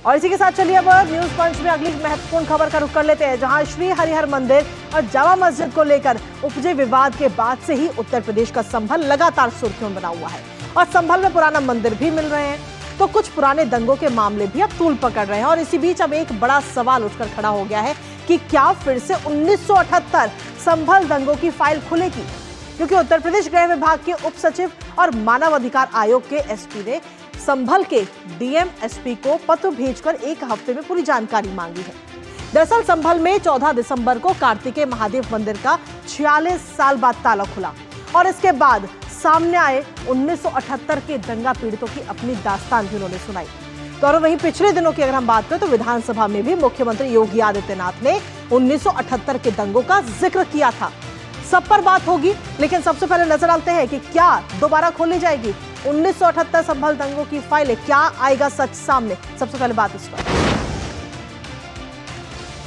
और इसी के साथ चलिए अब न्यूज पंच में अगली महत्वपूर्ण खबर का रुख कर लेते हैं, जहां श्री हरिहर मंदिर और जामा मस्जिद को लेकर उपजे विवाद के बाद से ही उत्तर प्रदेश का संभल लगातार सुर्खियों में बना हुआ है और संभल में पुराना मंदिर भी मिल रहे हैं, तो कुछ पुराने दंगों के मामले भी अब तूल पकड़ रहे हैं। और इसी बीच अब एक बड़ा सवाल उठकर खड़ा हो गया है कि क्या फिर से 1978 संभल दंगों की फाइल खुलेगी, क्योंकि उत्तर प्रदेश गृह विभाग के उप सचिव और मानव अधिकार आयोग के एसपी ने संभल के डीएम एसपी को पत्र भेजकर एक हफ्ते में पूरी जानकारी मांगी है। दरअसल संभल में 14 दिसंबर को कार्तिकेय महादेव मंदिर का 46 साल बाद ताला खुला और इसके बाद सामने आए 1978 के दंगा पीड़ितों की अपनी दास्तान भी उन्होंने सुनाई। तो और वहीं पिछले दिनों की अगर हम बात करें तो विधानसभा में भी मुख्यमंत्री योगी आदित्यनाथ ने 1978 के दंगों का जिक्र किया था। सब पर बात होगी, लेकिन सबसे पहले नजर डालते हैं कि क्या दोबारा खोली जाएगी 1978 संभल दंगों की फाइलें, क्या आएगा सच सामने। सबसे पहले बात इस पर,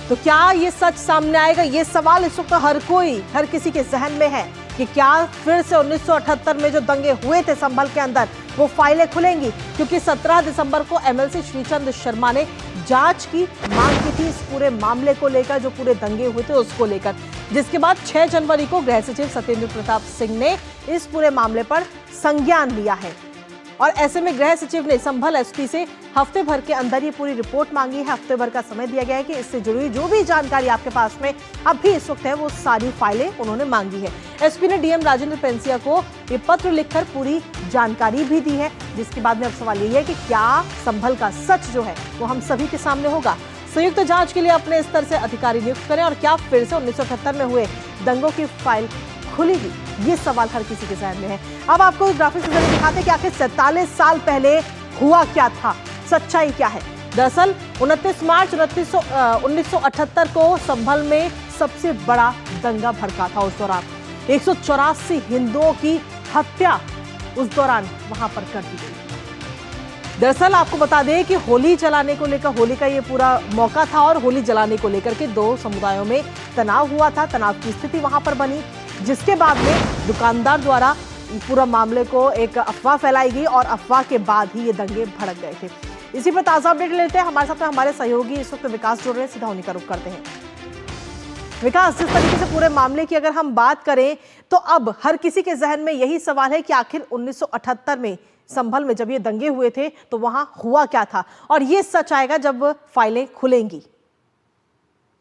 तो क्या ये सच सामने आएगा, ये सवाल इस वक्त हर किसी के जहन में है कि क्या फिर से 1978 में जो दंगे हुए थे संभल के अंदर वो फाइलें खुलेंगी, क्योंकि 17 दिसंबर को एमएलसी श्रीचंद शर्मा ने जांच की मांग की थी इस पूरे मामले को लेकर, जो पूरे दंगे हुए थे उसको लेकर, जिसके बाद 6 जनवरी को गृह सचिव सत्येंद्र प्रताप सिंह ने इस पूरे मामले पर संज्ञान लिया है। और ऐसे में गृह सचिव ने संभल एसपी से हफ्ते भर के अंदर ये पूरी रिपोर्ट मांगी है। हफ्ते भर का समय दिया गया है कि इससे जुड़ी जो भी जानकारी आपके पास में अभी इस वक्त है वो सारी फाइलें उन्होंने मांगी है। एसपी ने डीएम राजेंद्र पेंसिया को ये पत्र लिखकर पूरी जानकारी भी दी है, जिसके बाद में अब सवाल यही है कि क्या संभल का सच जो है वो हम सभी के सामने होगा। संयुक्त जांच के लिए अपने स्तर से अधिकारी नियुक्त करें और क्या फिर से 1978 में हुए दंगों की फाइल खुलेगी, ये सवाल हर किसी के जहन में है। अब आपको ग्राफिक्स के जरिए दिखाते हैं कि आखिर 47 साल पहले हुआ क्या था, सच्चाई क्या है। दरअसल 29 मार्च 1978 को संभल में सबसे बड़ा दंगा भड़का था। उस दौरान 184 हिंदुओं की हत्या उस दौरान वहां पर कर दी गई। दरअसल आपको बता दें कि होली जलाने को लेकर, होली का ये पूरा मौका था और होली जलाने को लेकर के दो समुदायों में तनाव हुआ था, तनाव की स्थिति वहां पर बनी, जिसके बाद में दुकानदार द्वारा पूरा मामले को एक अफवाह फैलाई गई और अफवाह के बाद ही ये दंगे भड़क गए थे। इसी पर ताजा अपडेट लेते हैं, हमारे साथ में हमारे सहयोगी इस वक्त विकास जुड़ रहे हैं, सीधा उन्हीं का रुख करते हैं। विकास, जिस तरीके से पूरे मामले की अगर हम बात करें तो अब हर किसी के जहन में यही सवाल है कि आखिर 1978 में संभल में जब ये दंगे हुए थे तो वहां हुआ क्या था, और ये सच आएगा जब फाइलें खुलेंगी।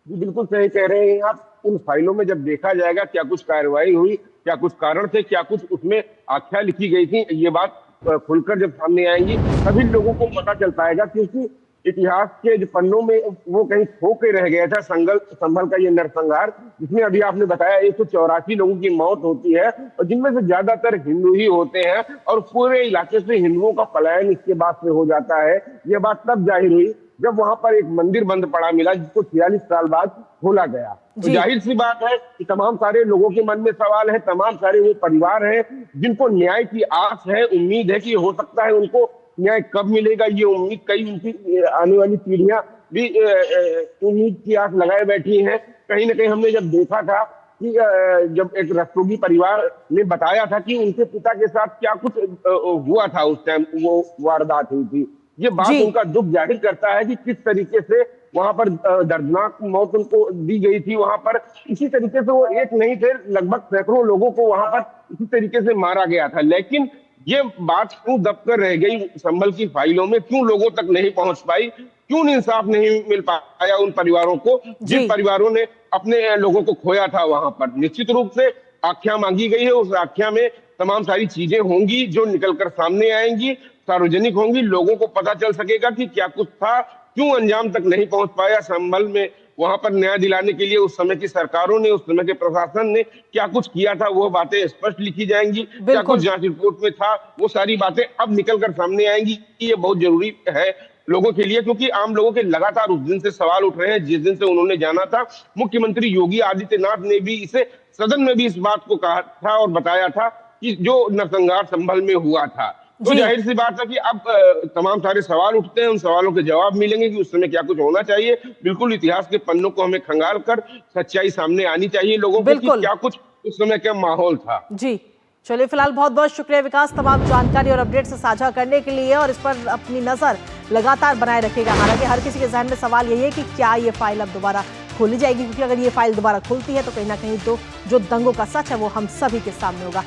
बिल्कुल सही कह रहे हैं आप। उन फाइलों में जब देखा जाएगा क्या कुछ कार्रवाई हुई, क्या कुछ कारण थे, क्या कुछ उसमें आख्या लिखी गई थी, ये बात खुलकर जब सामने आएंगी सभी लोगों को पता चल पाएगा। क्योंकि इतिहास के जो पन्नों में वो कहीं खो के रह गया था संभल का ये नरसंहार, जिसमें अभी आपने बताया 184 लोगों की मौत होती है और जिनमें से ज्यादातर हिंदू ही होते हैं और पूरे इलाके से हिंदुओं का पलायन इसके बाद से हो जाता है। ये बात तब जाहिर हुई जब वहां पर एक मंदिर बंद पड़ा मिला, जिसको 46 साल बाद खोला गया। तो जाहिर सी बात है कि तमाम सारे लोगों के मन में सवाल है, तमाम सारे वो परिवार हैं जिनको न्याय की आस है, उम्मीद है कि हो सकता है उनको न्याय कब मिलेगा, ये उम्मीद कई उनकी आने वाली पीढ़ियां भी उम्मीद की आस लगाए बैठी हैं। कहीं ना कहीं हमने जब देखा था कि जब एक रस्तोगी परिवार ने बताया था कि उनके पिता के साथ क्या कुछ हुआ था, उस टाइम वो वारदात हुई थी, ये बात उनका दुख जाहिर करता है कि किस तरीके से वहां पर दर्दनाक मौत उनको दी गई थी। वहां पर इसी तरीके से वो एक नहीं थे, लगभग सैकड़ों लोगों को वहां पर इसी तरीके से मारा गया था। लेकिन ये बात क्यों दबकर रह गई संभल की फाइलों में, क्यों लोगों तक नहीं पहुंच पाई, क्यों इंसाफ नहीं मिल पाया उन परिवारों को जिन परिवारों ने अपने लोगों को खोया था वहां पर। निश्चित रूप से आख्या मांगी गई है, उस आख्या में तमाम सारी चीजें होंगी जो निकलकर सामने आएंगी, सार्वजनिक होंगी, लोगों को पता चल सकेगा कि क्या कुछ था, क्यों अंजाम तक नहीं पहुंच पाया संभल में। वहां पर न्याय दिलाने के लिए उस समय की सरकारों ने, उस समय के प्रशासन ने क्या कुछ किया था, वो बातें स्पष्ट लिखी जाएंगी। क्या कुछ जांच रिपोर्ट में था, वो सारी बातें अब निकलकर सामने आएंगी। ये बहुत जरूरी है लोगों के लिए, क्योंकि आम लोगों के लगातार उस दिन से सवाल उठ रहे हैं जिस दिन से उन्होंने जाना था। मुख्यमंत्री योगी आदित्यनाथ ने भी इसे सदन में भी इस बात को कहा था और बताया था कि जो नरसंहार संभल में हुआ था। तो जाहिर सी बात है कि अब तमाम सारे सवाल उठते हैं, उन सवालों के जवाब मिलेंगे कि उस समय क्या कुछ होना चाहिए। बिल्कुल इतिहास के पन्नों को हमें खंगाल कर सच्चाई सामने आनी चाहिए लोगों को कि क्या कुछ उस समय क्या माहौल था। जी चलिए, फिलहाल बहुत बहुत शुक्रिया विकास, तमाम जानकारी और अपडेट से साझा करने के लिए, और इस पर अपनी नजर लगातार बनाए रखेगा। हालांकि हर किसी के जहन में सवाल यही है कि क्या ये फाइल अब दोबारा खोली जाएगी, क्योंकि अगर ये फाइल दोबारा खुलती है तो कहीं ना कहीं तो जो दंगों का सच है वो हम सभी के सामने होगा।